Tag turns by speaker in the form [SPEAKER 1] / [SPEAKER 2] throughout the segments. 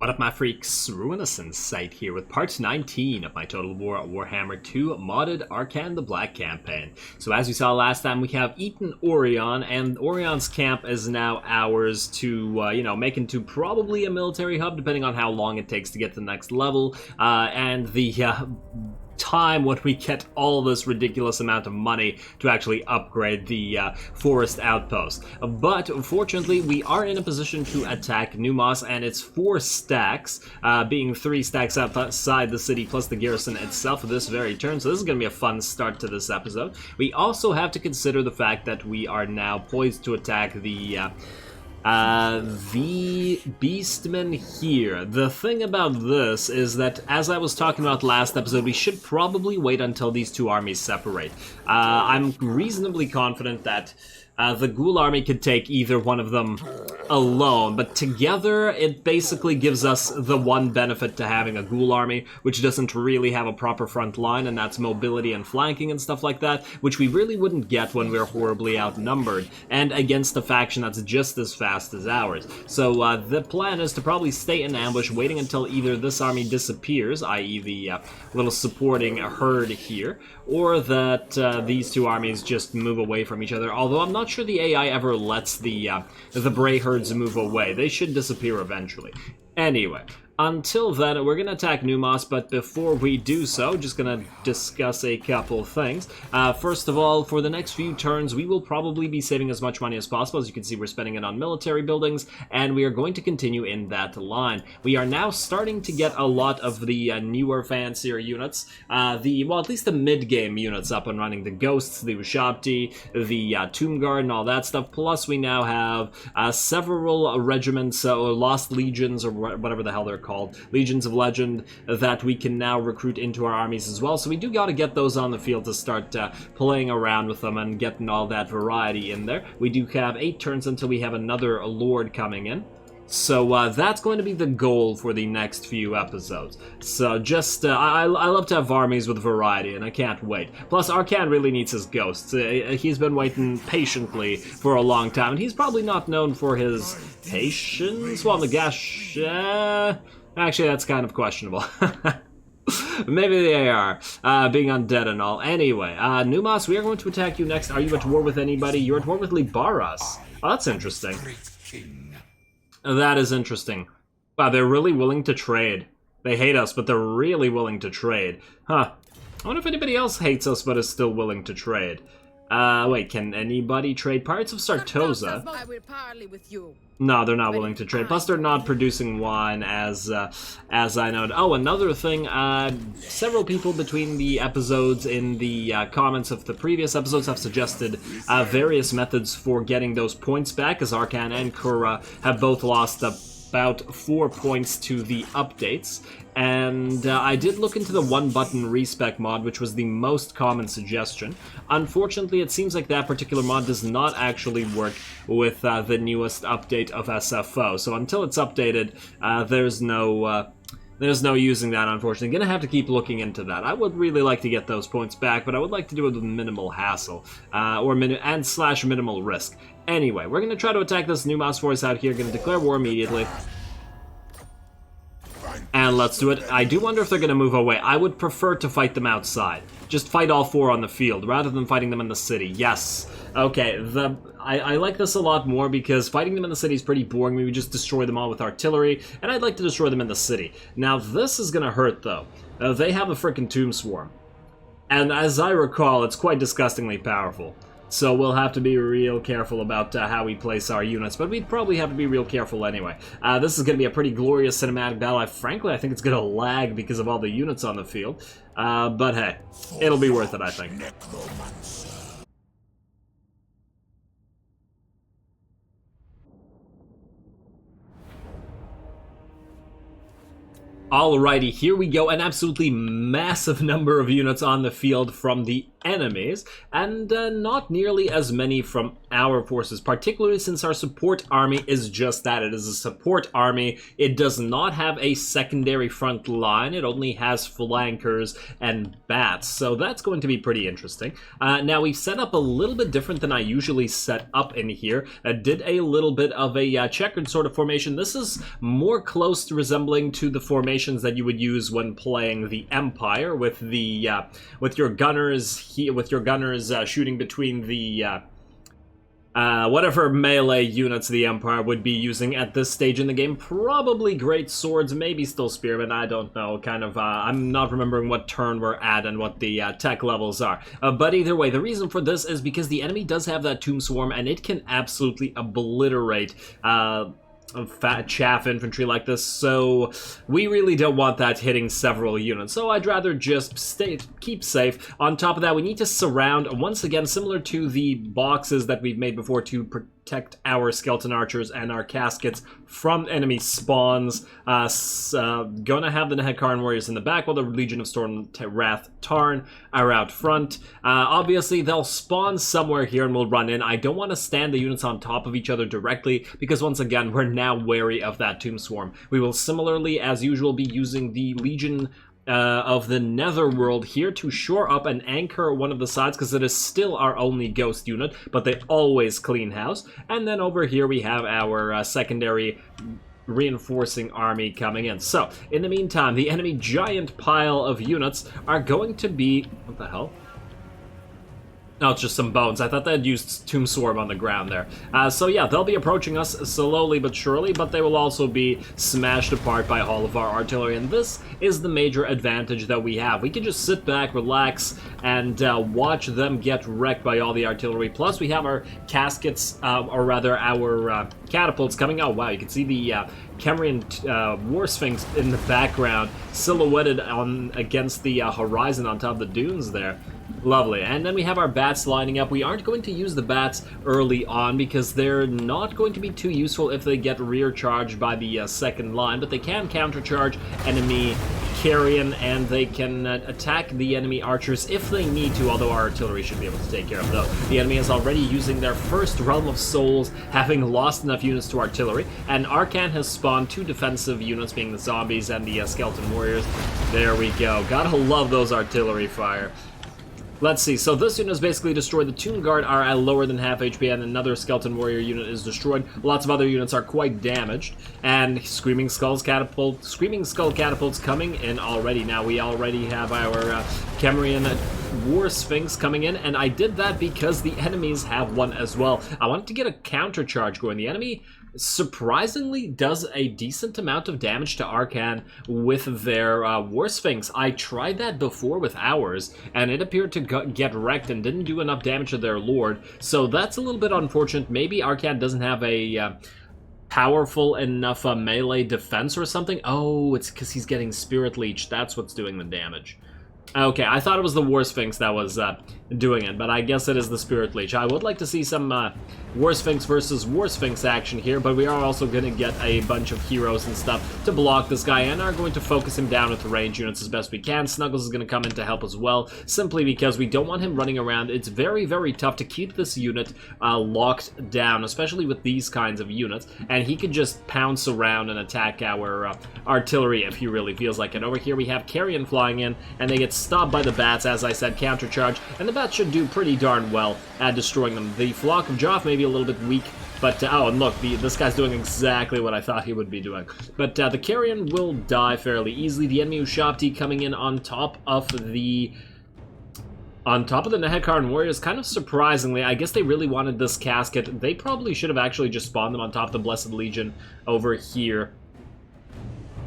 [SPEAKER 1] What up, my freaks? RuinousInsight here with part 19 of my Total Warhammer II modded Arkhan the Black campaign. So as we saw last time, we have eaten Orion, and Orion's camp is now ours to, make into probably a military hub, depending on how long it takes to get to the next level, and the time when we get all this ridiculous amount of money to actually upgrade the forest outpost. But fortunately, we are in a position to attack Numas, and it's 4 stacks, being 3 stacks outside the city plus the garrison itself for this very turn. So this is going to be a fun start to this episode. We also have to consider the fact that we are now poised to attack the beastmen here. The thing about this is that, as I was talking about last episode, we should probably wait until these two armies separate. I'm reasonably confident that the Ghoul army could take either one of them alone, but together it basically gives us the one benefit to having a Ghoul army, which doesn't really have a proper front line, and that's mobility and flanking and stuff like that, which we really wouldn't get when we're horribly outnumbered, and against a faction that's just as fast as ours. So the plan is to probably stay in ambush, waiting until either this army disappears, i.e. the little supporting herd here, or that these two armies just move away from each other, although I'm not sure the AI ever lets the Bray herds move away. They should disappear eventually. Anyway, until then, we're going to attack Numas, but before we do so, just going to discuss a couple things. First of all, for the next few turns, we will probably be saving as much money as possible. As you can see, we're spending it on military buildings, and we are going to continue in that line. We are now starting to get a lot of the newer, fancier units, at least the mid-game units up and running. The Ghosts, the Ushabti, the Tomb Guard, and all that stuff. Plus, we now have several regiments, or Lost Legions, or whatever the hell they're called, Legions of Legend, that we can now recruit into our armies as well. So we do got to get those on the field to start playing around with them and getting all that variety in there. We do have 8 turns until we have another Lord coming in. So that's going to be the goal for the next few episodes. So just, I love to have armies with variety, and I can't wait. Plus, Arkhan really needs his ghosts. He's been waiting patiently for a long time, and he's probably not known for his patience. Well, Nagash, actually, that's kind of questionable. Maybe they are, being undead and all. Anyway, Numas, we are going to attack you next. Are you at war with anybody? You're at war with Libaras. Oh, that's interesting. That is interesting. Wow, they're really willing to trade. They hate us, but they're really willing to trade. Huh. I wonder if anybody else hates us but is still willing to trade. Wait, can anybody trade? Pirates of Sartosa?
[SPEAKER 2] I will parley with you.
[SPEAKER 1] No, they're not willing to trade. Plus, they're not producing wine, as I know. Oh, another thing, several people between the episodes in the comments of the previous episodes have suggested various methods for getting those points back, as Arkhan and Kura have both lost about 4 points to the updates. And I did look into the one-button respec mod, which was the most common suggestion. Unfortunately, it seems like that particular mod does not actually work with the newest update of SFO. So until it's updated, there's no using that, unfortunately. Gonna have to keep looking into that. I would really like to get those points back, but I would like to do it with minimal hassle, / minimal risk. Anyway, we're gonna try to attack this Numas force out here. Gonna declare war immediately. And let's do it. I do wonder if they're going to move away. I would prefer to fight them outside. Just fight all 4 on the field, rather than fighting them in the city. Yes. Okay, I like this a lot more, because fighting them in the city is pretty boring. We would just destroy them all with artillery, and I'd like to destroy them in the city. Now, this is going to hurt, though. They have a frickin' Tomb Swarm. And as I recall, it's quite disgustingly powerful. So we'll have to be real careful about how we place our units, but we'd probably have to be real careful anyway. This is going to be a pretty glorious cinematic battle. Frankly, I think it's going to lag because of all the units on the field. But hey, it'll be worth it, I think. Alrighty, here we go. An absolutely massive number of units on the field from the enemies, and not nearly as many from our forces, particularly since our support army is just that. It is a support army. It does not have a secondary front line. It only has flankers and bats, so that's going to be pretty interesting. Now, we've set up a little bit different than I usually set up in here. Did a little bit of a checkered sort of formation. This is more close to resembling to the formations that you would use when playing the Empire, with the with your gunners shooting between the whatever melee units the Empire would be using at this stage in the game. Probably great swords, maybe still spearmen, I don't know. Kind of, I'm not remembering what turn we're at and what the tech levels are. But either way, the reason for this is because the enemy does have that Tomb Swarm, and it can absolutely obliterate fat chaff infantry like this, so we really don't want that hitting several units. So I'd rather just keep safe. On top of that, we need to surround, once again, similar to the boxes that we've made before, to protect our skeleton archers and our caskets from enemy spawns. Gonna have the Nagash warriors in the back, while the Legion of Storm Wrath Tarn are out front. Obviously, they'll spawn somewhere here and we'll run in. I don't want to stand the units on top of each other directly, because once again, we're now wary of that Tomb Swarm. We will similarly, as usual, be using the Legion of the Netherworld here to shore up and anchor one of the sides, because it is still our only ghost unit, but they always clean house. And then over here we have our secondary reinforcing army coming in. So, in the meantime, the enemy giant pile of units are going to be... What the hell? No, it's just some bones. I thought they had used Tomb Swarm on the ground there. So yeah, they'll be approaching us slowly but surely, but they will also be smashed apart by all of our artillery, and this is the major advantage that we have. We can just sit back, relax, and watch them get wrecked by all the artillery. Plus, we have our caskets, or rather our catapults coming out. Wow, you can see the Kemrian War Sphinx in the background, silhouetted against the horizon on top of the dunes there. Lovely. And then we have our bats lining up. We aren't going to use the bats early on because they're not going to be too useful if they get rear charged by the second line, but they can countercharge enemy carrion, and they can attack the enemy archers if they need to, although our artillery should be able to take care of them. The enemy is already using their first Realm of Souls, having lost enough units to artillery, and Arkhan has spawned 2 defensive units, being the zombies and the skeleton warriors. There we go. Gotta love those artillery fire. Let's see, so this unit is basically destroyed. The Tomb Guard are at lower than half HP, and another Skeleton Warrior unit is destroyed. Lots of other units are quite damaged, and Screaming Skull Catapults coming in already. Now, we already have our Kemrian War Sphinx coming in, and I did that because the enemies have one as well. I wanted to get a counter charge going. The enemy surprisingly does a decent amount of damage to Arkhan with their War Sphinx. I tried that before with ours, and it appeared to get wrecked and didn't do enough damage to their lord, so that's a little bit unfortunate. Maybe Arkhan doesn't have a powerful enough melee defense or something. Oh, it's because he's getting Spirit Leech. That's what's doing the damage. Okay, I thought it was the War Sphinx that was doing it, but I guess it is the Spirit Leech. I would like to see some War Sphinx versus War Sphinx action here, but we are also going to get a bunch of heroes and stuff to block this guy, and are going to focus him down with the range units as best we can. Snuggles is going to come in to help as well, simply because we don't want him running around. It's very, very tough to keep this unit locked down, especially with these kinds of units, and he could just pounce around and attack our artillery if he really feels like it. Over here we have Carrion flying in, and they get stopped by the bats, as I said, countercharge, and the bats should do pretty darn well at destroying them. The Flock of Joff may be a little bit weak, but, oh, and look, this guy's doing exactly what I thought he would be doing. But the Carrion will die fairly easily. The enemy Ushabti coming in on top of the Nagash warriors, kind of surprisingly. I guess they really wanted this casket. They probably should have actually just spawned them on top of the Blessed Legion over here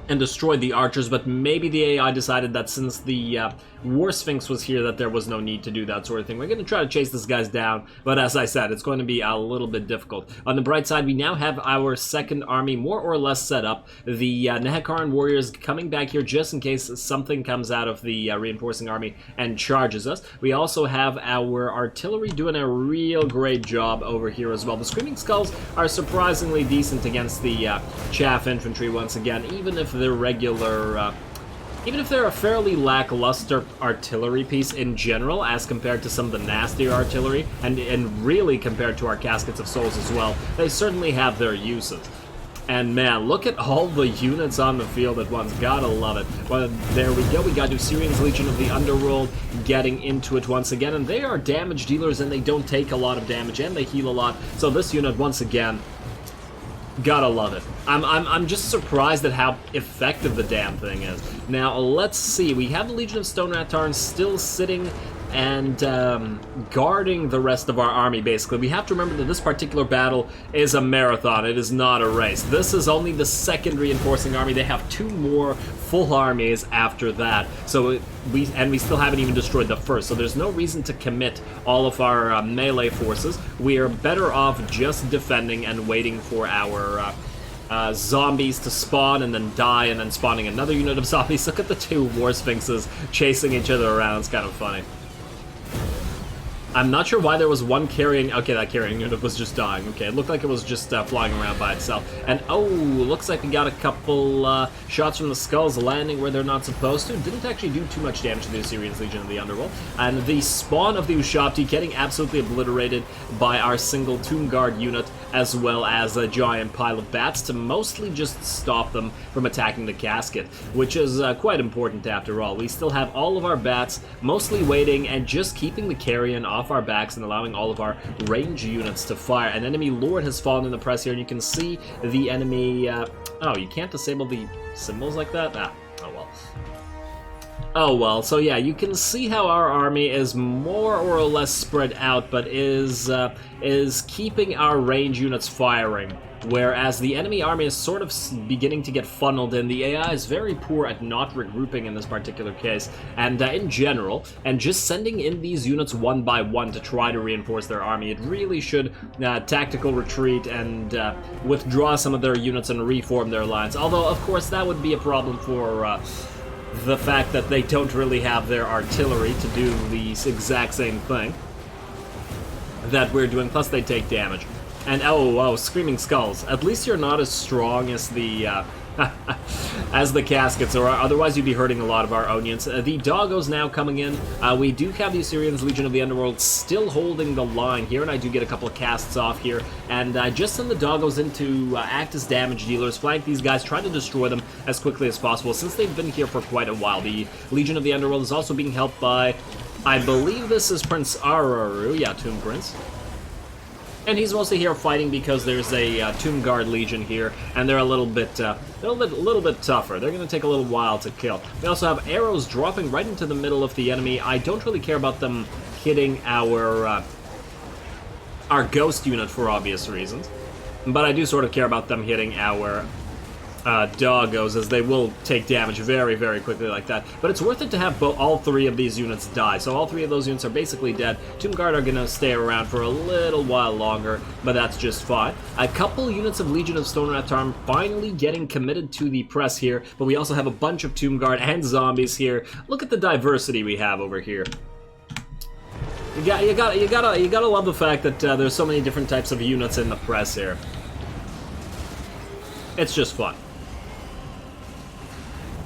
[SPEAKER 1] and destroyed the archers, but maybe the AI decided that since the War Sphinx was here that there was no need to do that sort of thing. We're going to try to chase this guys down, but as I said, it's going to be a little bit difficult. On the bright side, we now have our second army more or less set up. The Nagash warriors coming back here just in case something comes out of the reinforcing army and charges us. We also have our artillery doing a real great job over here as well. The Screaming Skulls are surprisingly decent against the chaff infantry once again, even if the regular even if they're a fairly lackluster artillery piece in general, as compared to some of the nastier artillery, and really compared to our Caskets of Souls as well, they certainly have their uses. And man, look at all the units on the field at once. Gotta love it. Well, there we go. We got Usirian's Legion of the Underworld getting into it once again. And they are damage dealers, and they don't take a lot of damage, and they heal a lot. So this unit, once again, gotta love it. I'm just surprised at how effective the damn thing is. Now, let's see. We have the Legion of Stone Ratarn still sitting and guarding the rest of our army, basically. We have to remember that this particular battle is a marathon. It is not a race. This is only the second reinforcing army. They have 2 more full armies after that. So we still haven't even destroyed the first. So there's no reason to commit all of our melee forces. We are better off just defending and waiting for our zombies to spawn and then die, and then spawning another unit of zombies. Look at the 2 war sphinxes chasing each other around. It's kind of funny. I'm not sure why there was one carrying... Okay, that carrying unit was just dying. Okay, it looked like it was just flying around by itself. And, oh, looks like we got a couple shots from the skulls landing where they're not supposed to. Didn't actually do too much damage to the Usirian's Legion of the Underworld. And the spawn of the Ushabti getting absolutely obliterated by our single Tomb Guard unit, as well as a giant pile of bats to mostly just stop them from attacking the casket, which is quite important after all. We still have all of our bats mostly waiting and just keeping the carrion off our backs and allowing all of our range units to fire. An enemy lord has fallen in the press here, and you can see the enemy... oh, you can't disable the symbols like that? Ah, oh well. Oh well, so yeah, you can see how our army is more or less spread out, but is keeping our range units firing, whereas the enemy army is sort of beginning to get funneled in. The AI is very poor at not regrouping in this particular case, and in general, and just sending in these units one by one to try to reinforce their army. It really should tactical retreat and withdraw some of their units and reform their lines, although of course that would be a problem for the fact that they don't really have their artillery to do the exact same thing that we're doing, plus they take damage. And oh, Screaming Skulls. At least you're not as strong as the as the caskets, or otherwise you'd be hurting a lot of our onions. The doggos now coming in. We do have the Usirian's Legion of the Underworld still holding the line here, and I do get a couple of casts off here. And just send the doggos in to act as damage dealers, flank these guys, try to destroy them as quickly as possible, since they've been here for quite a while. The Legion of the Underworld is also being helped by, I believe this is Prince Araru, yeah, Tomb Prince. And he's mostly here fighting because there's a Tomb Guard Legion here, and they're a little bit tougher. They're going to take a little while to kill. We also have arrows dropping right into the middle of the enemy. I don't really care about them hitting our ghost unit for obvious reasons, but I do sort of care about them hitting our doggos, as they will take damage very, very quickly like that. But it's worth it to have all 3 of these units die. So all 3 of those units are basically dead. Tomb Guard are going to stay around for a little while longer, but that's just fine. A couple units of Legion of Stone Ratarn finally getting committed to the press here, but we also have a bunch of Tomb Guard and zombies here. Look at the diversity we have over here. You gotta love the fact that there's so many different types of units in the press here. It's just fun.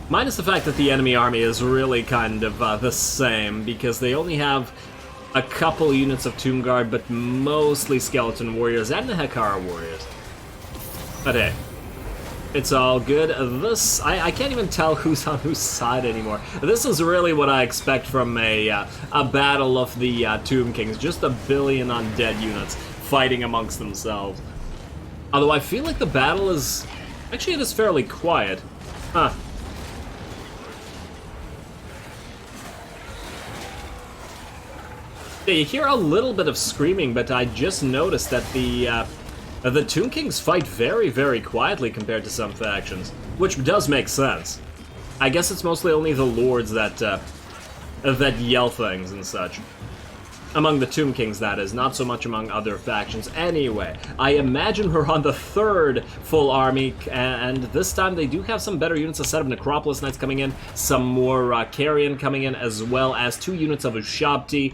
[SPEAKER 1] Minus the fact that the enemy army is really kind of the same, because they only have a couple units of Tomb Guard, but mostly Skeleton Warriors and the Hekara Warriors. But hey, it's all good. This, I can't even tell who's on whose side anymore. This is really what I expect from a battle of the Tomb Kings. Just a billion undead units fighting amongst themselves. Although I feel like the battle is... Actually, it is fairly quiet. Huh. Yeah, you hear a little bit of screaming, but I just noticed that the Tomb Kings fight very, very quietly compared to some factions, which does make sense. I guess it's mostly only the lords that that yell things and such. Among the Tomb Kings, that is, not so much among other factions. Anyway, I imagine we're on the third full army, and this time they do have some better units. A set of Necropolis Knights coming in, some more Carrion coming in, as well as 2 units of Ushabti,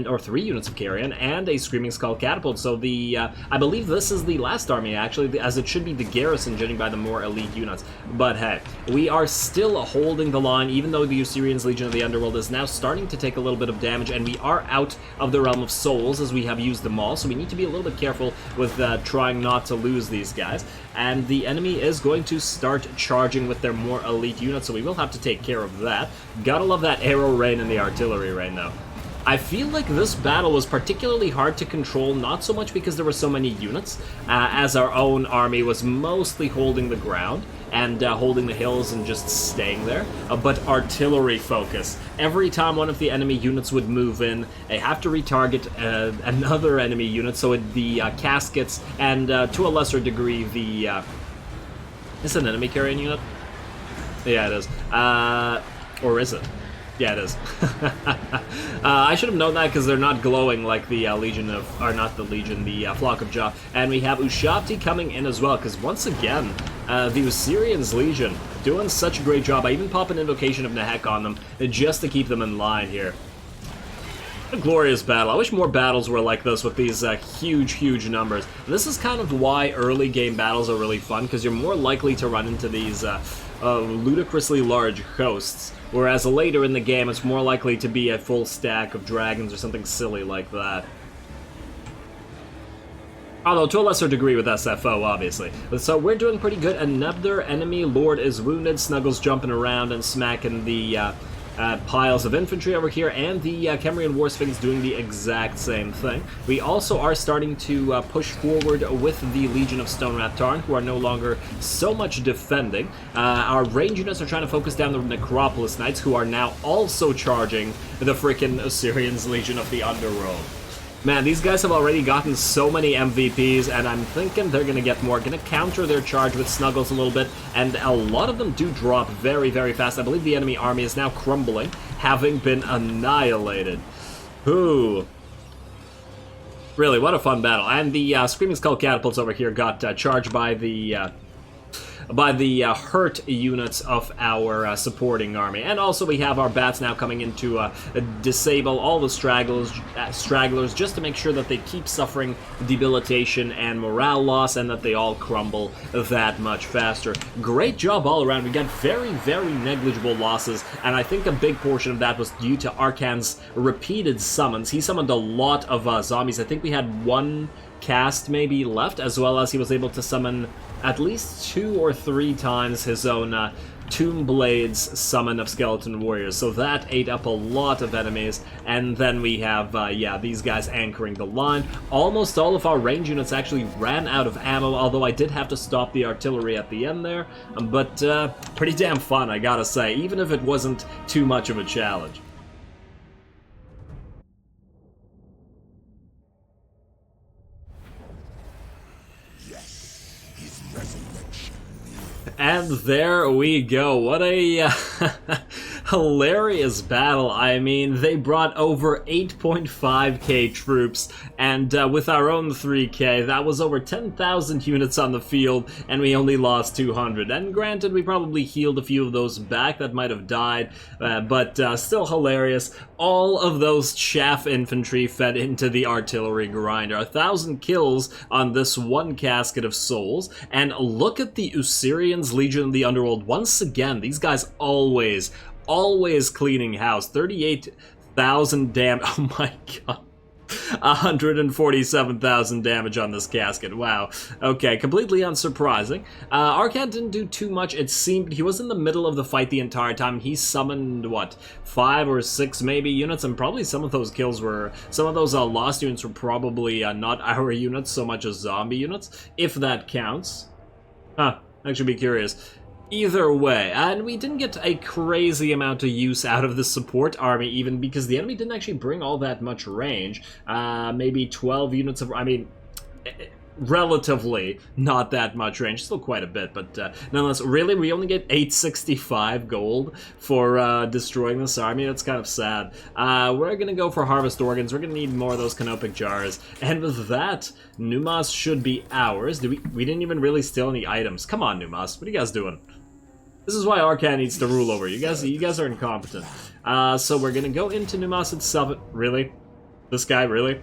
[SPEAKER 1] or 3 units of Carrion, and a Screaming Skull Catapult. So I believe this is the last army, actually, as it should be the garrison, judging by the more elite units. But hey, we are still holding the line, even though the Usirian's Legion of the Underworld is now starting to take a little bit of damage, and we are out of the realm of souls as we have used them all, so we need to be a little bit careful with trying not to lose these guys. And the enemy is going to start charging with their more elite units, so we will have to take care of that. Gotta love that arrow rain and the artillery rain, though. I feel like this battle was particularly hard to control, not so much because there were so many units, as our own army was mostly holding the ground and holding the hills and just staying there, but artillery focus. Every time one of the enemy units would move in, they have to retarget another enemy unit, so the caskets and to a lesser degree the... is it an enemy carrying unit? Yeah, it is. Or is it? Yeah, it is. I should have known that because they're not glowing like the Legion of... or not the Legion, the Flock of Jah. And we have Ushabti coming in as well, because once again, the Usirian's Legion doing such a great job. I even pop an Invocation of Nehek on them just to keep them in line here. A glorious battle. I wish more battles were like this with these huge numbers. This is kind of why early game battles are really fun, because you're more likely to run into these ludicrously large hosts, whereas later in the game it's more likely to be a full stack of dragons or something silly like that. Although to a lesser degree with SFO, obviously. So we're doing pretty good. Another enemy lord is wounded. Snuggles jumping around and smacking the piles of infantry over here, and the Kemrian War Sphinx doing the exact same thing. We also are starting to push forward with the Legion of Stone Rat Tarn, who are no longer so much defending. Our range units are trying to focus down the Necropolis Knights, who are now also charging the frickin' Assyrians Legion of the Underworld. Man, these guys have already gotten so many MVPs, and I'm thinking they're gonna get more. Gonna counter their charge with Snuggles a little bit, and a lot of them do drop very fast. I believe the enemy army is now crumbling, having been annihilated. Ooh. Really, what a fun battle. And the Screaming Skull Catapults over here got charged by the hurt units of our supporting army. And also we have our bats now coming in to disable all the stragglers just to make sure that they keep suffering debilitation and morale loss, and that they all crumble that much faster. Great job all around. We got very negligible losses, and I think a big portion of that was due to Arkhan's repeated summons. He summoned a lot of zombies. I think we had 1 cast maybe left, as well as he was able to summon at least 2 or 3 times his own Tomb Blades summon of Skeleton Warriors, so that ate up a lot of enemies. And then we have, yeah, these guys anchoring the line. Almost all of our range units actually ran out of ammo, although I did have to stop the artillery at the end there, but pretty damn fun, I gotta say, even if it wasn't too much of a challenge. And there we go. What a hilarious battle. I mean, they brought over 8.5k troops, and with our own 3k, that was over 10,000 units on the field, and we only lost 200. And granted, we probably healed a few of those back that might have died, but still hilarious. All of those chaff infantry fed into the artillery grinder. 1,000 kills on this one casket of souls, and look at the Usirian's Legion of the Underworld. Once again, these guys always cleaning house. 38,000 damage. Oh my god. 147,000 damage on this casket. Wow. Okay, completely unsurprising. Arkhan didn't do too much. It seemed he was in the middle of the fight the entire time. He summoned, what, 5 or 6 maybe units, and probably some of those kills were, some of those lost units were probably not our units so much as zombie units, if that counts. Huh, I should be curious. Either way, and we didn't get a crazy amount of use out of the support army, even because the enemy didn't actually bring all that much range. Maybe 12 units of... I mean, relatively not that much range. Still quite a bit, but nonetheless, really, we only get 865 gold for destroying this army. That's kind of sad. We're gonna go for harvest organs. We're gonna need more of those canopic jars. And with that, Numas should be ours. We didn't even really steal any items. Come on, Numas. What are you guys doing? This is why Arkhan needs to rule over you. You guys are incompetent. So we're gonna go into Numas itself. Really? This guy, really?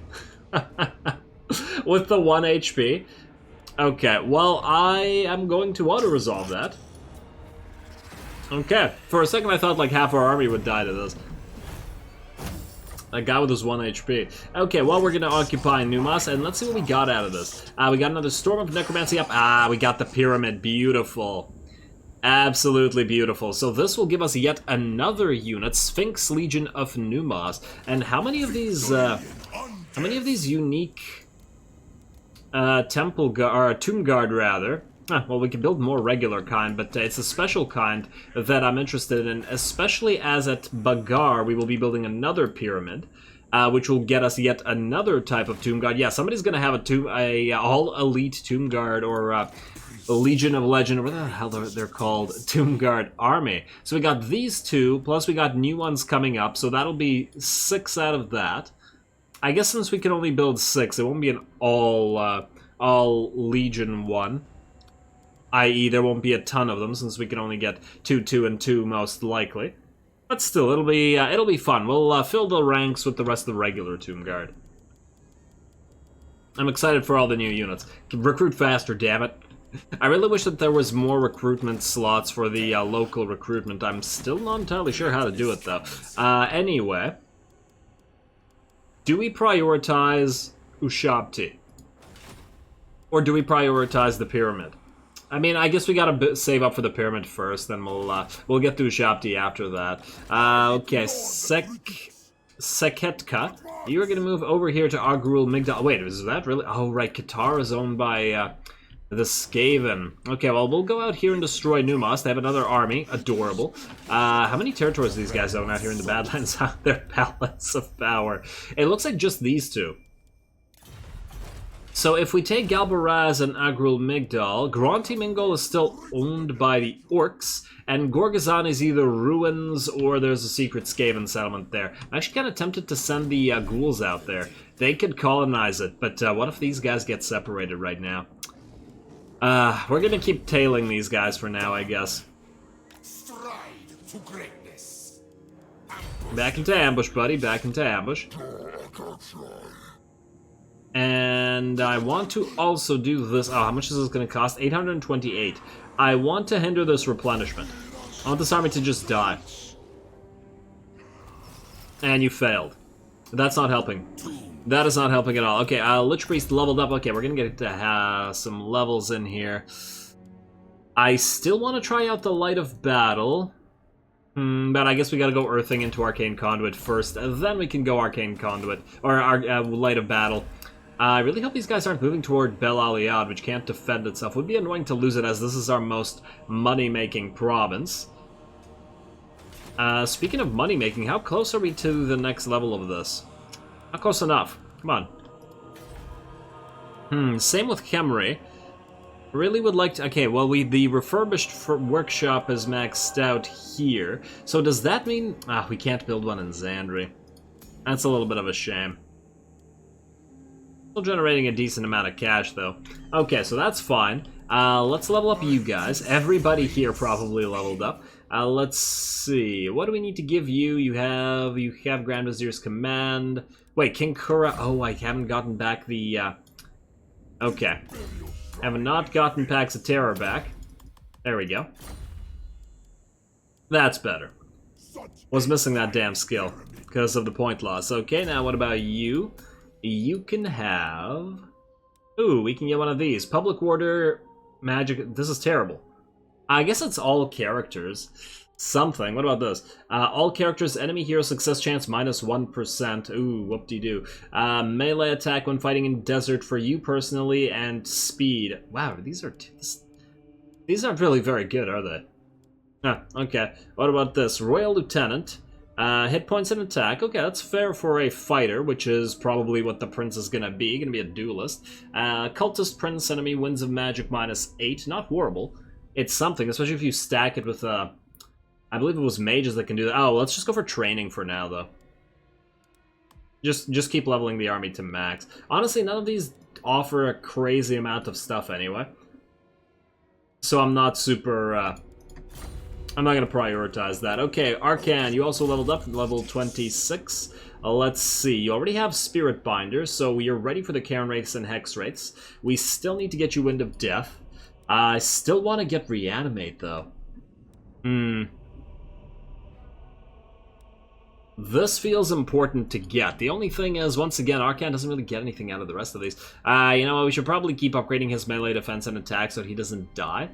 [SPEAKER 1] With the 1 HP. Okay, well, I am going to auto-resolve that. Okay, for a second I thought like half our army would die to this. That guy with his 1 HP. Okay, well, we're gonna occupy Numas, and let's see what we got out of this. We got another Storm of Necromancy up. We got the Pyramid. Beautiful. Absolutely beautiful. So this will give us yet another unit, Sphinx Legion of Numas. And how many of these unique Tomb Guard rather? Well, we can build more regular kind, but it's a special kind that I'm interested in, especially as at Bagar we will be building another pyramid, which will get us yet another type of Tomb Guard. Yeah, somebody's gonna have a all elite Tomb Guard or Legion of Legend, or what the hell they're called, Tomb Guard army. So we got these two, plus we got new ones coming up, so that'll be 6 out of that. I guess since we can only build 6, it won't be an all Legion one. I.e., there won't be a ton of them, since we can only get 2, 2, and 2 most likely. But still, it'll be fun. We'll fill the ranks with the rest of the regular Tomb Guard. I'm excited for all the new units. Recruit faster, damn it. I really wish that there was more recruitment slots for the local recruitment. I'm still not entirely sure how to do it, though. Anyway. Do we prioritize Ushabti? Or do we prioritize the pyramid? I mean, I guess we gotta save up for the pyramid first, then we'll get to Ushabti after that. Okay, Seketka, you're gonna move over here to Agrul Migdal. Wait, is that really? Oh, right, Qatar is owned by the Skaven. Okay, well, we'll go out here and destroy Numas. They have another army. Adorable. How many territories do these guys own out here in the Badlands? Their balance of power. It looks like just these two. So if we take Galbaraz and Agrul Migdal, Granti Mingol is still owned by the Orcs, and Gorgazan is either ruins or there's a secret Skaven settlement there. I'm actually kind of tempted to send the ghouls out there. They could colonize it, but what if these guys get separated right now? We're gonna keep tailing these guys for now, I guess.
[SPEAKER 2] Stride to greatness.
[SPEAKER 1] Back into ambush, buddy. Back into ambush. And I want to also do this. Oh, how much is this going to cost? 828. I want to hinder this replenishment. I want this army to just die. And you failed. That's not helping. That is not helping at all. Okay, Lich Priest leveled up. Okay, we're going to get to some levels in here. I still want to try out the Light of Battle. But I guess we got to go Earthing into Arcane Conduit first. Then we can go Arcane Conduit. Or Light of Battle. I really hope these guys aren't moving toward Bel Aliad, which can't defend itself. It would be annoying to lose it, as this is our most money-making province. Speaking of money-making, how close are we to the next level of this? Not close enough. Come on. Same with Khemri. Really would like to... Okay, well, the refurbished workshop is maxed out here. So does that mean... we can't build one in Zandri. That's a little bit of a shame. Still generating a decent amount of cash, though. Okay, so that's fine. Let's level up you guys. Everybody here probably leveled up. Let's see. What do we need to give you? You have Grand Vizier's Command. Wait, King Kura. Oh, I haven't gotten back the... Okay. Have not gotten Pax of Terror back. There we go. That's better. Was missing that damn skill because of the point loss. Okay, now what about you? You can have... Ooh, we can get one of these. Public Order, Magic... This is terrible. I guess it's all characters. Something. What about this? All characters, enemy hero success chance minus 1%. Ooh, whoop-de-doo. Melee attack when fighting in desert for you personally, and speed. Wow, these aren't really very good, are they? Okay. What about this? Royal Lieutenant. Hit points and attack. Okay, that's fair for a fighter, which is probably what the prince is gonna be. Gonna be a duelist. Cultist prince enemy, winds of magic -8. Not horrible. It's something, especially if you stack it with I believe it was mages that can do that. Oh, let's just go for training for now, though. Just keep leveling the army to max. Honestly, none of these offer a crazy amount of stuff anyway. So I'm not super, I'm not going to prioritize that. Okay, Arkhan, you also leveled up to level 26. Let's see, you already have Spirit Binders, so you're ready for the Cairn Wraiths and Hex Wraiths. We still need to get you Wind of Death. I still want to get Reanimate, though. This feels important to get. The only thing is, once again, Arkhan doesn't really get anything out of the rest of these. You know what, we should probably keep upgrading his melee defense and attack so that he doesn't die.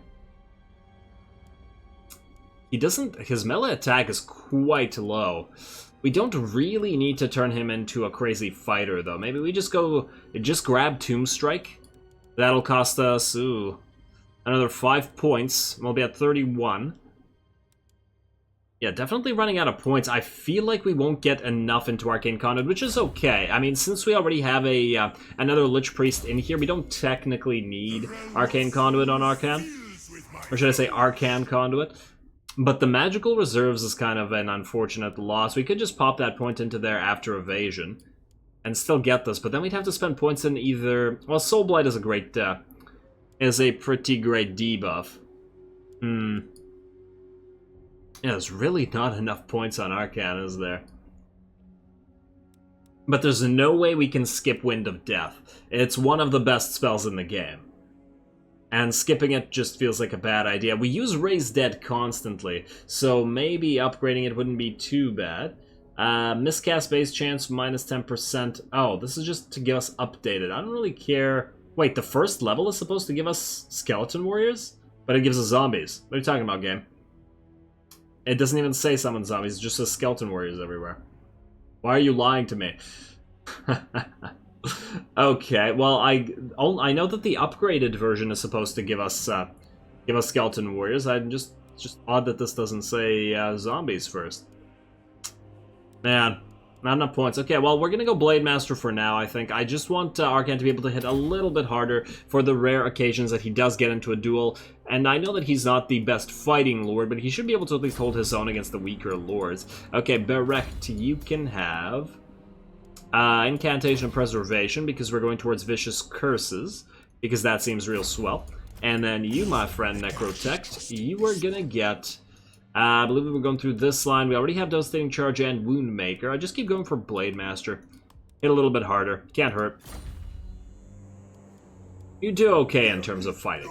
[SPEAKER 1] His melee attack is quite low. We don't really need to turn him into a crazy fighter, though. Maybe we just grab Tomb Strike. That'll cost us, another 5 points. We'll be at 31. Yeah, definitely running out of points. I feel like we won't get enough into Arcane Conduit, which is okay. I mean, since we already have another Lich Priest in here, we don't technically need Arcane Conduit on Arkhan. Or should I say Arcane Conduit? But the magical reserves is kind of an unfortunate loss. We could just pop that point into there after evasion and still get this, but then we'd have to spend points in either... Well, Soul Blight is a pretty great debuff. Yeah, there's really not enough points on Arkhan, is there? But there's no way we can skip Wind of Death. It's one of the best spells in the game. And skipping it just feels like a bad idea. We use Raise Dead constantly, so maybe upgrading it wouldn't be too bad. Miscast base chance -10%. Oh, this is just to give us updated. I don't really care. Wait, the first level is supposed to give us Skeleton Warriors? But it gives us zombies. What are you talking about, game? It doesn't even say summon zombies, it just says Skeleton Warriors everywhere. Why are you lying to me? Okay, well, I know that the upgraded version is supposed to give us Skeleton Warriors. I'm just odd that this doesn't say zombies first. Man, not enough points. Okay, well, we're gonna go Blade Master for now, I think. I just want Arkhan to be able to hit a little bit harder for the rare occasions that he does get into a duel. And I know that he's not the best fighting lord, but he should be able to at least hold his own against the weaker lords. Okay, Berect, you can have Incantation of Preservation, because we're going towards Vicious Curses, because that seems real swell. And then you, my friend, Necrotect, you are gonna get... I believe we were going through this line. We already have Devastating Charge and Wound Maker. I just keep going for Blade Master. Hit a little bit harder. Can't hurt. You do okay in terms of fighting.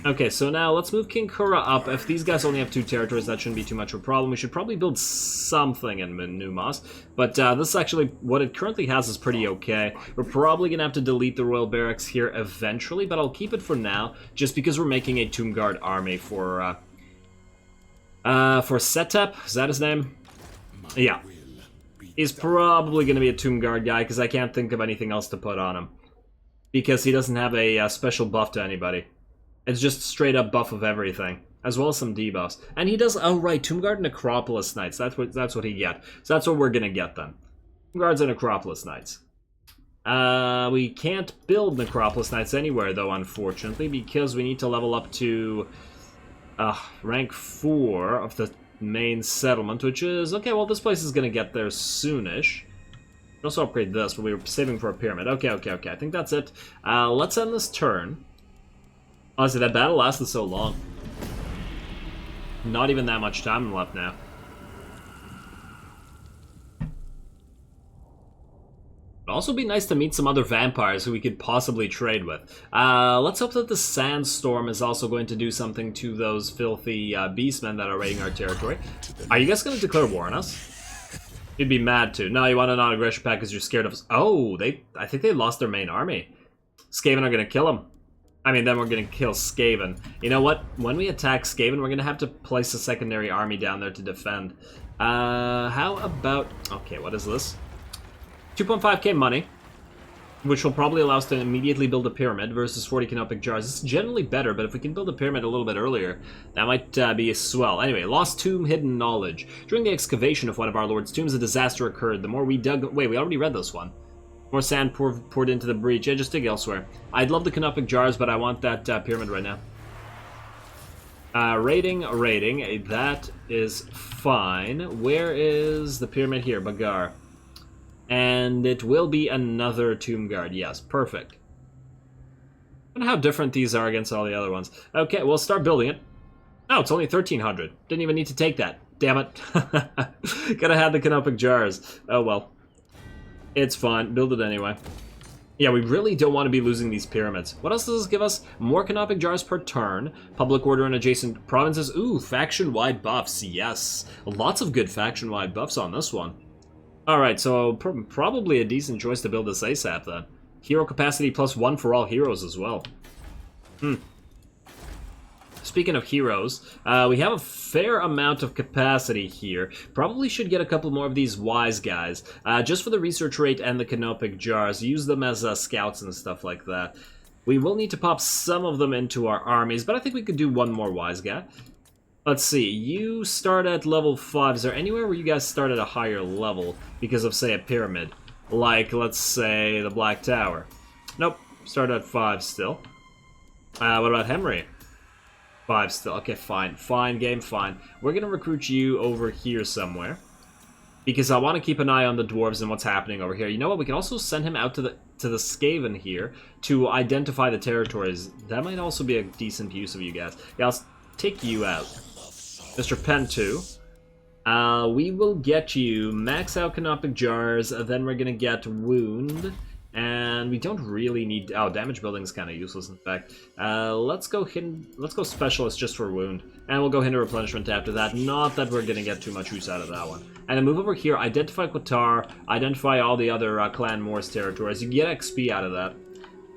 [SPEAKER 1] Okay, so now let's move King Kura up. If these guys only have 2 territories, that shouldn't be too much of a problem. We should probably build something in Numas. But this actually, what it currently has is pretty okay. We're probably going to have to delete the Royal Barracks here eventually, but I'll keep it for now, just because we're making a Tomb Guard army for Setep. Is that his name? Yeah. He's probably going to be a Tomb Guard guy, because I can't think of anything else to put on him. Because he doesn't have a special buff to anybody. It's just straight up buff of everything, as well as some debuffs. And he does, oh right, Tomb Guard and Necropolis Knights. That's what he gets. So that's what we're gonna get then. Tomb Guards and Necropolis Knights. We can't build Necropolis Knights anywhere though, unfortunately, because we need to level up to rank 4 of the main settlement, which is, okay, well this place is gonna get there soonish. We also upgrade this, but we were saving for a pyramid. Okay, I think that's it. Let's end this turn. Honestly, that battle lasted so long. Not even that much time left now. It'd also be nice to meet some other vampires who we could possibly trade with. Let's hope that the Sandstorm is also going to do something to those filthy beastmen that are raiding our territory. Are you guys going to declare war on us? You'd be mad to. No, you want a non-aggression pact because you're scared of us. Oh, I think they lost their main army. Skaven are going to kill them. I mean, then we're going to kill Skaven. You know what? When we attack Skaven, we're going to have to place a secondary army down there to defend. How about... Okay, what is this? 2.5k money. which will probably allow us to immediately build a pyramid versus 40 canopic jars. It's generally better, but if we can build a pyramid a little bit earlier, that might be a swell. Anyway, lost tomb, hidden knowledge. During the excavation of one of our lord's tombs, a disaster occurred. The more we dug... Wait, we already read this one. More sand poured into the breach. Yeah, just dig elsewhere. I'd love the canopic jars, but I want that pyramid right now. Rating. That is fine. Where is the pyramid here? Bagar. And it will be another tomb guard. Yes, perfect. I wonder how different these are against all the other ones. Okay, we'll start building it. No, it's only 1,300. Didn't even need to take that. Damn it. Gotta have the canopic jars. Oh well. It's fine. Build it anyway. Yeah, we really don't want to be losing these pyramids. What else does this give us? More canopic jars per turn. Public order in adjacent provinces. Ooh, faction-wide buffs. Yes. Lots of good faction-wide buffs on this one. Alright, so probably a decent choice to build this ASAP then. Hero capacity +1 for all heroes as well. Speaking of heroes, we have a fair amount of capacity here. Probably should get a couple more of these wise guys, just for the research rate and the canopic jars. Use them as scouts and stuff like that. We will need to pop some of them into our armies, but I think we could do one more wise guy. Let's see, you start at level 5. Is there anywhere where you guys start at a higher level because of, say, a pyramid? Like, let's say, the Black Tower. Nope, start at 5 still. What about Henry? 5 still. Okay, fine. Fine, game, fine. We're gonna recruit you over here somewhere. Because I want to keep an eye on the dwarves and what's happening over here. You know what? We can also send him out to the Skaven here to identify the territories. That might also be a decent use of you guys. Yeah, I'll take you out. Mr. Pen 2. We will get you max out canopic jars, then we're gonna get wound, and we don't really need... Oh, damage building is kind of useless, in fact. Let's go specialist just for wound, and we'll go hinder replenishment after that. Not that we're gonna get too much use out of that one. And then move over here, identify Qatar, identify all the other Clan Morse territories. You can get XP out of that.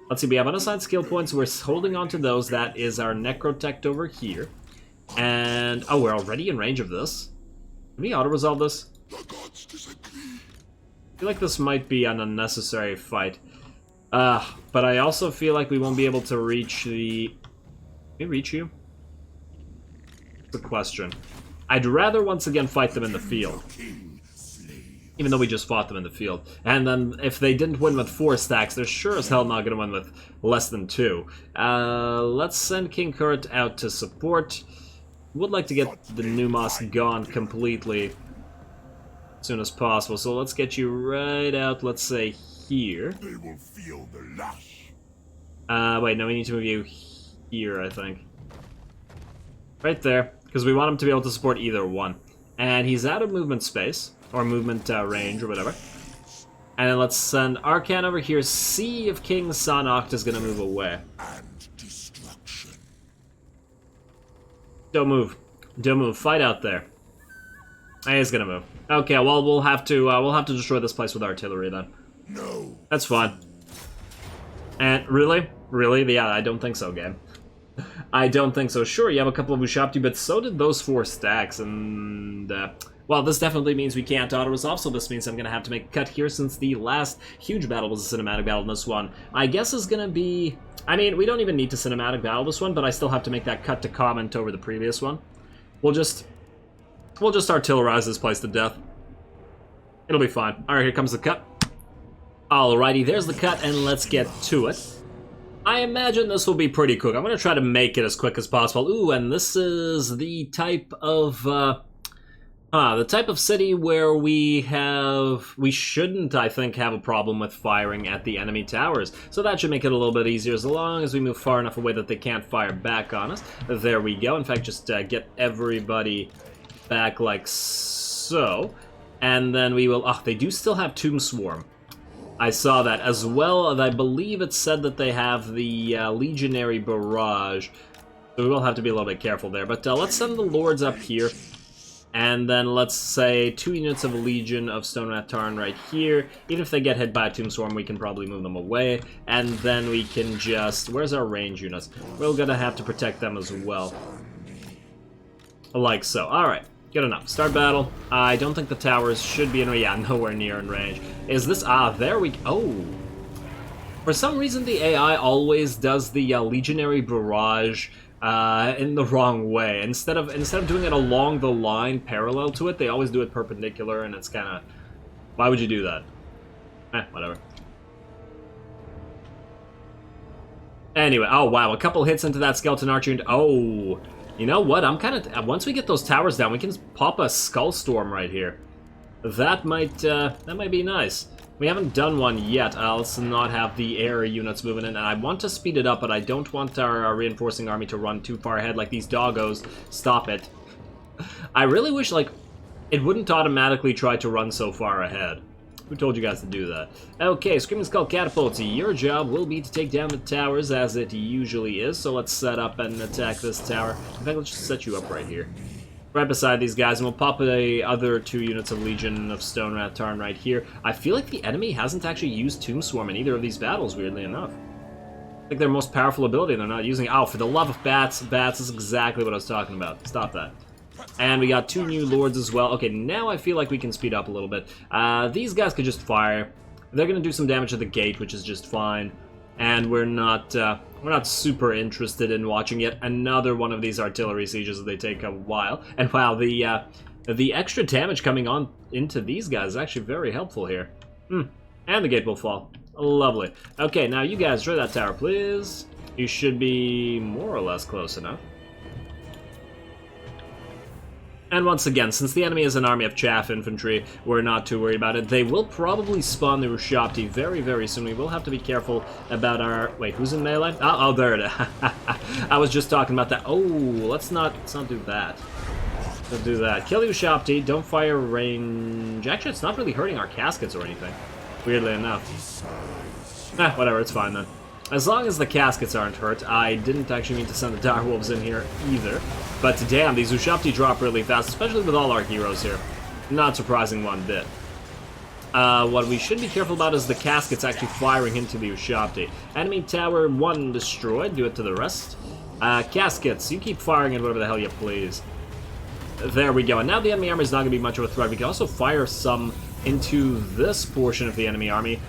[SPEAKER 1] Let's see, we have unassigned skill points. We're holding on to those. That is our Necrotect over here. And, oh, we're already in range of this. Can we auto-resolve this? I feel like this might be an unnecessary fight. But I also feel like we won't be able to reach the... Can we reach you? That's the question. I'd rather once again fight them in the field. Even though we just fought them in the field. And then if they didn't win with 4 stacks, they're sure as hell not going to win with less than 2. Let's send King Kurt out to support. Would like to get the Numas gone completely as soon as possible. So let's get you right out, let's say, here.
[SPEAKER 2] They will feel the lash.
[SPEAKER 1] Wait, no, we need to move you here, I think. Right there, because we want him to be able to support either one. And he's out of movement space, or movement range, or whatever. And then let's send Arkhan over here, see if King Sanoct is going to move away. Don't move. Don't move. Fight out there. He's gonna move. Okay, well we'll have to destroy this place with artillery then.
[SPEAKER 2] No.
[SPEAKER 1] That's fine. And really? Really? Yeah, I don't think so, game. I don't think so. Sure, you have a couple of Ushapti, but so did those 4 stacks, and well, this definitely means we can't auto-resolve, so this means I'm gonna have to make a cut here since the last huge battle was a cinematic battle in this one. My guess is gonna be... I mean, we don't even need to cinematic battle this one, but I still have to make that cut to comment over the previous one. We'll just artillerize this place to death. It'll be fine. Alright, here comes the cut. Alrighty, there's the cut, and let's get to it. I imagine this will be pretty quick. I'm gonna try to make it as quick as possible. Ooh, and this is the type of, the type of city where we shouldn't, I think, have a problem with firing at the enemy towers. So that should make it a little bit easier as long as we move far enough away that they can't fire back on us. There we go. In fact, just get everybody back like so. And then we will... Oh, they do still have Tomb Swarm. I saw that as well. I believe it said that they have the Legionary Barrage. So we will have to be a little bit careful there. But let's send the Lords up here. And then let's say 2 units of a Legion of Stone Rat Tarn right here. Even if they get hit by a Tomb Swarm, we can probably move them away. And then we can just... Where's our range units? We're gonna have to protect them as well. Like so. Alright, good enough. Start battle. I don't think the towers should be in... Yeah, nowhere near in range. Is this... Ah, there we... Oh! For some reason, the AI always does the Legionary Barrage in the wrong way. Instead of doing it along the line parallel to it, they always do it perpendicular, and it's kind of... Why would you do that? Whatever. Anyway, oh wow, a couple hits into that Skeleton Archer, and oh... You know what, I'm kind of... Once we get those towers down, we can pop a Skull Storm right here. That might be nice. We haven't done one yet. Let's not have the air units moving in. And I want to speed it up, but I don't want our reinforcing army to run too far ahead like these doggos. Stop it. I really wish, like, it wouldn't automatically try to run so far ahead. Who told you guys to do that? Okay, Screaming Skull Catapults. Your job will be to take down the towers, as it usually is. So let's set up and attack this tower. In fact, let's just set you up right here. Right beside these guys, and we'll pop the other 2 units of Legion of Stone Rat Tarn right here. I feel like the enemy hasn't actually used Tomb Swarm in either of these battles, weirdly enough. I think their most powerful ability, they're not using... Oh, for the love of bats. Bats is exactly what I was talking about. Stop that. And we got 2 new Lords as well. Okay, now I feel like we can speed up a little bit. These guys could just fire. They're going to do some damage at the gate, which is just fine. And we're not super interested in watching yet another one of these artillery sieges. They take a while. And wow, the extra damage coming on into these guys is actually very helpful here. And the gate will fall. Lovely. Okay, now you guys destroy that tower, please. You should be more or less close enough. And once again, since the enemy is an army of chaff infantry, we're not too worried about it. They will probably spawn the Rushopti very, very soon. We will have to be careful about our... Wait, who's in melee? Oh, there it is. I was just talking about that. Oh, let's not do that. Let's do that. Kill the Rushopti. Don't fire range. Actually, it's not really hurting our caskets or anything, weirdly enough. Whatever, it's fine then. As long as the caskets aren't hurt. I didn't actually mean to send the direwolves in here either. But damn, these Ushapti drop really fast, especially with all our heroes here. Not surprising one bit. What we should be careful about is the caskets actually firing into the Ushapti. Enemy tower 1 destroyed. Do it to the rest. Caskets, you keep firing at whatever the hell you please. There we go. And now the enemy army is not going to be much of a threat. We can also fire some into this portion of the enemy army.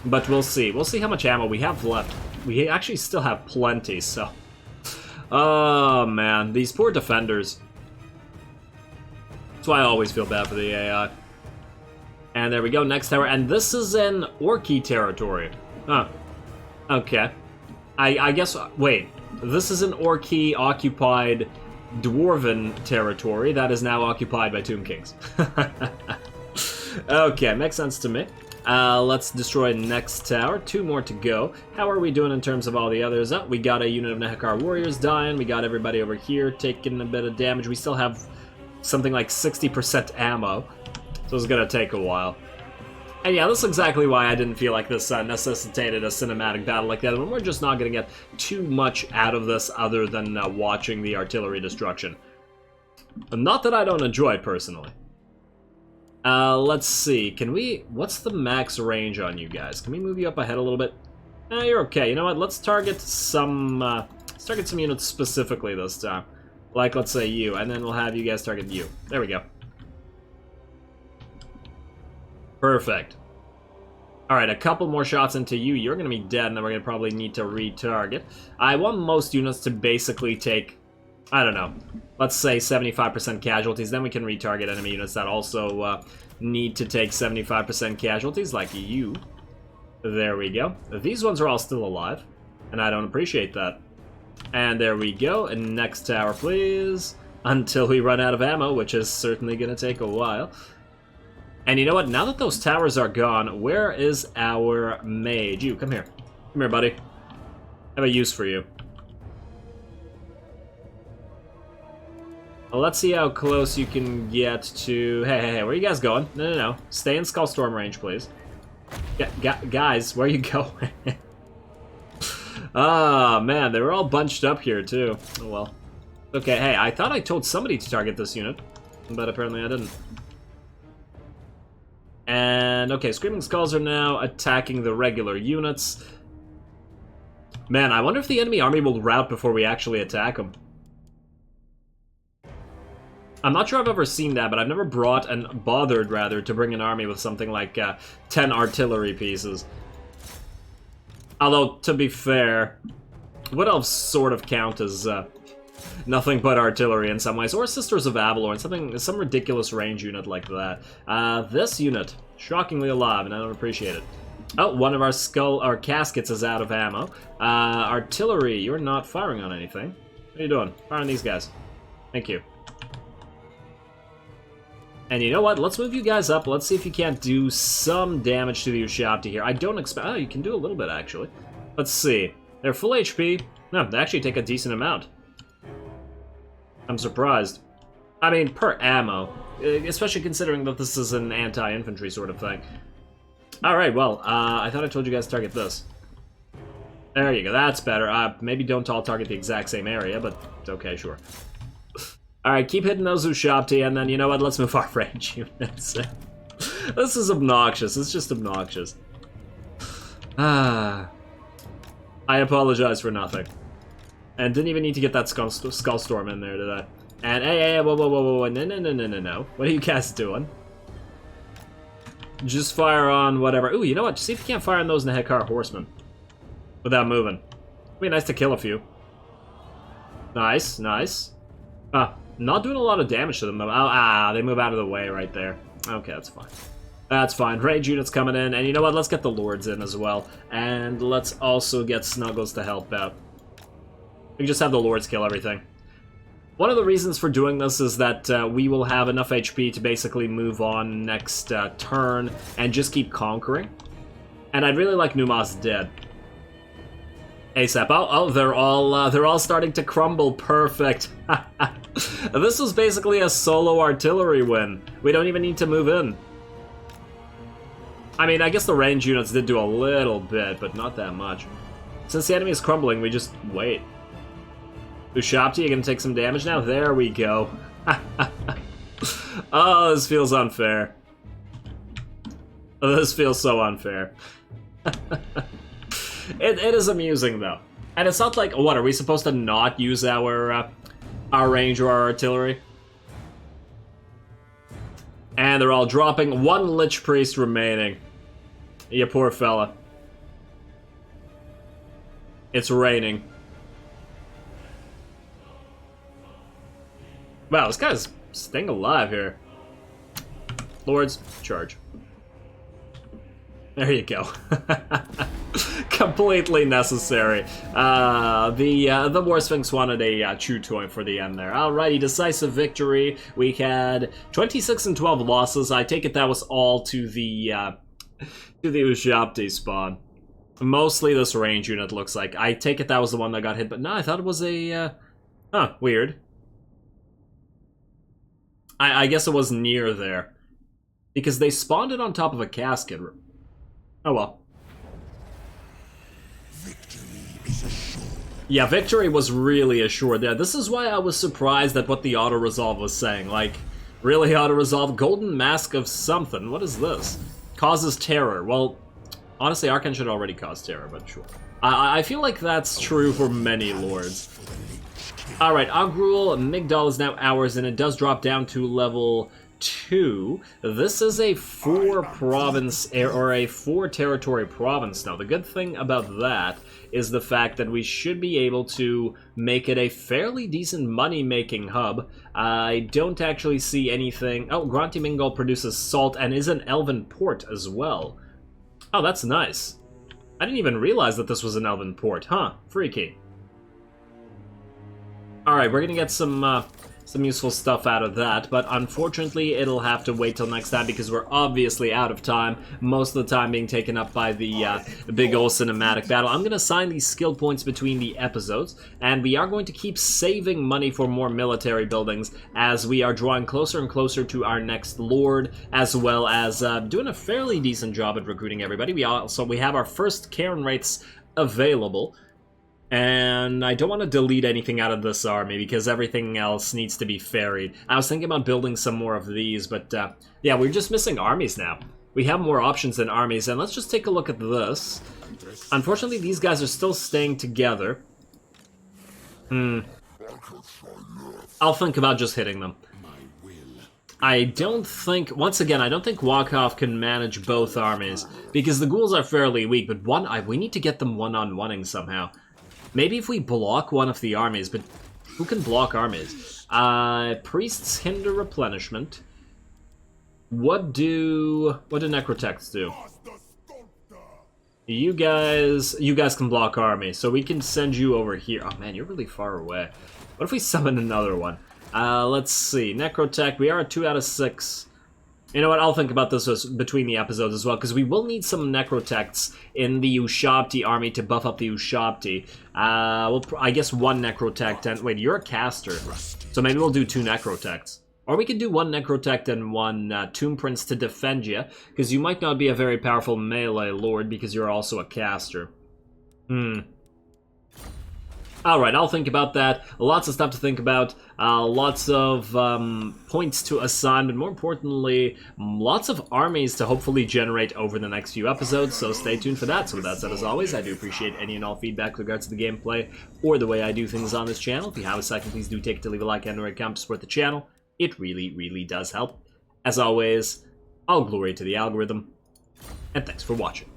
[SPEAKER 1] But we'll see. We'll see how much ammo we have left. We actually still have plenty, so... Oh, man. These poor defenders. That's why I always feel bad for the AI. And there we go, next tower. And this is in Orky territory. Huh. Okay. I guess... Wait. This is an Orky-occupied Dwarven territory that is now occupied by Tomb Kings. Okay, makes sense to me. Let's destroy next tower. 2 more to go. How are we doing in terms of all the others? Oh, we got a unit of Nehekar warriors dying. We got everybody over here taking a bit of damage. We still have something like 60% ammo, so it's gonna take a while. And yeah, that's exactly why I didn't feel like this necessitated a cinematic battle like that. And we're just not gonna get too much out of this other than watching the artillery destruction. Not that I don't enjoy it personally. Let's see. Can we... What's the max range on you guys? Can we move you up ahead a little bit? You're okay. You know what? Let's target some units specifically this time. Like, let's say you, and then we'll have you guys target you. There we go. Perfect. Alright, a couple more shots into you. You're gonna be dead, and then we're gonna probably need to retarget. I want most units to basically take... I don't know, let's say 75% casualties, then we can retarget enemy units that also need to take 75% casualties, like you. There we go. These ones are all still alive, and I don't appreciate that. And there we go, and next tower, please, until we run out of ammo, which is certainly going to take a while. And you know what, now that those towers are gone, where is our mage? You, come here. Come here, buddy. I have a use for you. Well, let's see how close you can get to... Hey, where are you guys going? No. Stay in Skullstorm range, please. Guys, where are you going? Ah, man, they were all bunched up here, too. Oh, well. Okay, hey, I thought I told somebody to target this unit, but apparently I didn't. And, okay, Screaming Skulls are now attacking the regular units. Man, I wonder if the enemy army will rout before we actually attack them. I'm not sure I've ever seen that, but I've never brought, and bothered, rather, to bring an army with something like 10 artillery pieces. Although, to be fair, Wood Elves sort of count as nothing but artillery in some ways, or Sisters of Avalorn, some ridiculous range unit like that. This unit, shockingly alive, and I don't appreciate it. Oh, one of our caskets is out of ammo. Artillery, you're not firing on anything. What are you doing? Fire on these guys. Thank you. And you know what? Let's move you guys up. Let's see if you can't do some damage to the Ushabti here. I don't expect... Oh, you can do a little bit, actually. Let's see. They're full HP. No, they actually take a decent amount. I'm surprised. I mean, per ammo. Especially considering that this is an anti-infantry sort of thing. Alright, well, I thought I told you guys to target this. There you go, that's better. Maybe don't all target the exact same area, but it's okay, sure. Alright, keep hitting those Ushabti, and then, you know what, let's move our range units. This is obnoxious, it's just obnoxious. I apologize for nothing. And didn't even need to get that Skullstorm in there, did I? And, hey, whoa, no. What are you guys doing? Just fire on whatever. Ooh, you know what, see if you can't fire on those Nehekar Horsemen. Without moving. It'd be nice to kill a few. Nice, nice. Not doing a lot of damage to them, though. They move out of the way right there. Okay, that's fine. That's fine. Rage units coming in, and you know what? Let's get the Lords in as well. And let's also get Snuggles to help out. We can just have the Lords kill everything. One of the reasons for doing this is that we will have enough HP to basically move on next turn and just keep conquering. And I'd really like Numas dead. ASAP. Oh, they're all starting to crumble. Perfect. This was basically a solo artillery win. We don't even need to move in. I mean, I guess the range units did do a little bit, but not that much. Since the enemy is crumbling, we just wait. Ushabti, you're gonna take some damage now? There we go. Oh, this feels unfair. This feels so unfair. It is amusing, though. And it's not like, what, are we supposed to not use our range or our artillery? And they're all dropping. One Lich Priest remaining. You poor fella. It's raining. Wow, this guy's staying alive here. Lords, charge. There you go. Completely necessary. The War Sphinx wanted a chew toy for the end there. Alrighty, decisive victory. We had 26 and 12 losses. I take it that was all to the Ushabti spawn. Mostly this range unit looks like. I take it that was the one that got hit, but no, I thought it was a... Huh, weird. I guess it was near there. Because they spawned it on top of a casket. Oh well. Yeah, victory was really assured there. This is why I was surprised at what the auto-resolve was saying. Like, really auto-resolve? Golden Mask of something. What is this? Causes terror. Well, honestly, Arkhan should already cause terror, but sure. I feel like that's true for many lords. Alright, Agrul, Migdal is now ours, and it does drop down to level 2. This is a 4-province, or a 4-territory province now. The good thing about that is the fact that we should be able to make it a fairly decent money-making hub. I don't actually see anything... Oh, Granti Mingal produces salt and is an elven port as well. Oh, that's nice. I didn't even realize that this was an elven port, huh? Freaky. Alright, we're gonna get some useful stuff out of that, but unfortunately it'll have to wait till next time because we're obviously out of time, most of the time being taken up by the big old cinematic battle. I'm going to assign these skill points between the episodes, and we are going to keep saving money for more military buildings as we are drawing closer and closer to our next lord, as well as doing a fairly decent job at recruiting everybody. We have our first Cairn rates available. And I don't want to delete anything out of this army because everything else needs to be ferried. I was thinking about building some more of these, but yeah, we're just missing armies now. We have more options than armies, and let's just take a look at this. Unfortunately, these guys are still staying together. I'll think about just hitting them. I don't think, once again, I don't think Walkoff can manage both armies, because the ghouls are fairly weak, but we need to get them one-on-oneing somehow. Maybe if we block one of the armies, but who can block armies? Priests hinder replenishment. What do necrotechs do? You guys can block army, so we can send you over here. Oh man, you're really far away. What if we summon another one? Let's see. Necrotech, we are at 2 out of 6. You know what, I'll think about this between the episodes as well, because we will need some necrotechs in the Ushabti army to buff up the Ushabti. I guess 1 necrotech, and wait, you're a caster, so maybe we'll do 2 necrotechs. Or we could do 1 necrotech and 1 Tomb Prince to defend you, because you might not be a very powerful melee lord because you're also a caster. Alright, I'll think about that. Lots of stuff to think about. Lots of points to assign, but more importantly, lots of armies to hopefully generate over the next few episodes, so stay tuned for that. So with that said, as always, I do appreciate any and all feedback with regards to the gameplay or the way I do things on this channel. If you have a second, please do take it to leave a like and or a comment to support the channel. It really, really does help. As always, all glory to the algorithm, and thanks for watching.